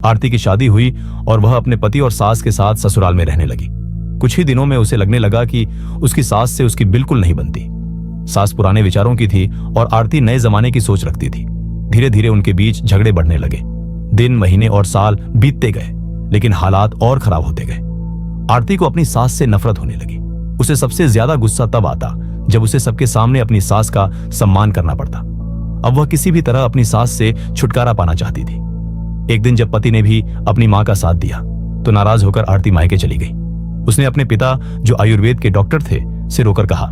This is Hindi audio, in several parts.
आरती की शादी हुई और वह अपने पति और सास के साथ ससुराल में रहने लगी। कुछ ही दिनों में उसे लगने लगा कि उसकी सास से उसकी बिल्कुल नहीं बनती। सास पुराने विचारों की थी और आरती नए जमाने की सोच रखती थी। धीरे धीरे उनके बीच झगड़े बढ़ने लगे। दिन, महीने और साल बीतते गए, लेकिन हालात और खराब होते गए। आरती को अपनी सास से नफरत होने लगी। उसे सबसे ज्यादा गुस्सा तब आता जब उसे सबके सामने अपनी सास का सम्मान करना पड़ता। अब वह किसी भी तरह अपनी सास से छुटकारा पाना चाहती थी। एक दिन जब पति ने भी अपनी मां का साथ दिया तो नाराज होकर आरती मायके चली गई। उसने अपने पिता, जो आयुर्वेद के डॉक्टर थे, से रोकर कहा,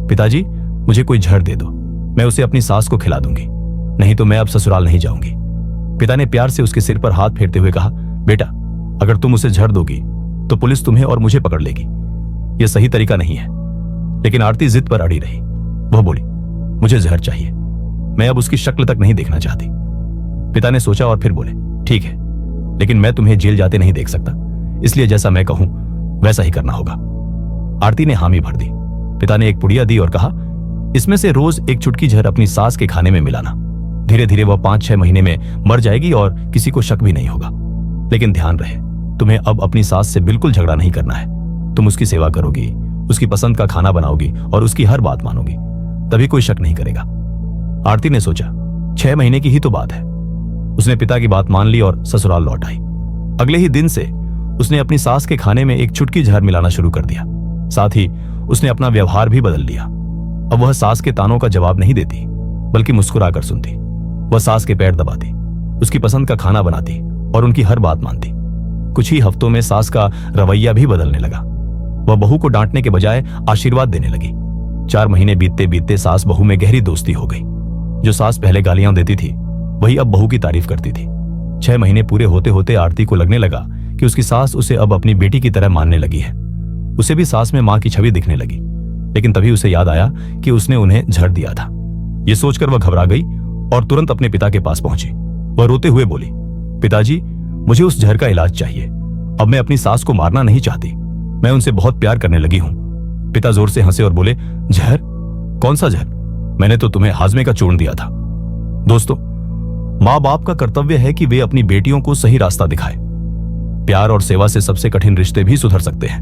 पिताजी मुझे कोई जहर दे दो, मैं उसे अपनी सास को खिला दूंगी, नहीं तो मैं अब ससुराल नहीं जाऊंगी। पिता ने प्यार से उसके सिर पर हाथ फेरते हुए कहा, बेटा अगर तुम उसे जहर दोगी तो पुलिस तुम्हें और मुझे पकड़ लेगी। यह सही तरीका नहीं है। लेकिन आरती जिद पर अड़ी रही। वह बोली, मुझे जहर चाहिए, मैं अब उसकी शक्ल तक नहीं देखना चाहती। पिता ने सोचा और फिर बोले, ठीक है, लेकिन मैं तुम्हें जेल जाते नहीं देख सकता, इसलिए जैसा मैं कहूं वैसा ही करना होगा। आरती ने हामी भर दी। पिता ने एक पुड़िया दी और कहा, इसमें से रोज एक चुटकी जहर अपनी सास के खाने में मिलाना। धीरे धीरे वह 5-6 महीने में मर जाएगी और किसी को शक भी नहीं होगा। लेकिन ध्यान रहे, तुम्हें अब अपनी सास से बिल्कुल झगड़ा नहीं करना है। तुम उसकी सेवा करोगी, उसकी पसंद का खाना बनाओगी और उसकी हर बात मानोगी, तभी कोई शक नहीं करेगा। आरती ने सोचा, 6 महीने की ही तो बात है। उसने पिता की बात मान ली और ससुराल लौट आई। अगले ही दिन से उसने अपनी सास के खाने में एक चुटकी जहर मिलाना शुरू कर दिया। साथ ही उसने अपना व्यवहार भी बदल लिया। अब वह सास के तानों का जवाब नहीं देती, बल्कि मुस्कुराकर सुनती। वह सास के पैर दबाती, उसकी पसंद का खाना बनाती और उनकी हर बात मानती। कुछ ही हफ्तों में सास का रवैया भी बदलने लगा। वह बहू को डांटने के बजाय आशीर्वाद देने लगी। 4 महीने बीतते बीतते सास बहू में गहरी दोस्ती हो गई। जो सास पहले गालियां देती थी, वही अब बहू की तारीफ करती थी। 6 महीने पूरे होते होते आरती को लगने लगा कि उसकी सास उसे अब अपनी बेटी की तरह मानने लगी है। उसे भी सास में मां की छवि दिखने लगी। लेकिन तभी उसे याद आया कि उसने उन्हें जहर दिया था। यह सोचकर वह घबरा गई और तुरंत अपने पिता के पास पहुंची। वह रोते हुए बोली, पिताजी मुझे उस जहर का इलाज चाहिए। अब मैं अपनी सास को मारना नहीं चाहती, मैं उनसे बहुत प्यार करने लगी हूं। पिता जोर से हंसे और बोले, जहर? कौन सा जहर? मैंने तो तुम्हें हाजमे का चूर्ण दिया था। दोस्तों, माँ बाप का कर्तव्य है कि वे अपनी बेटियों को सही रास्ता दिखाएं। प्यार और सेवा से सबसे कठिन रिश्ते भी सुधर सकते हैं।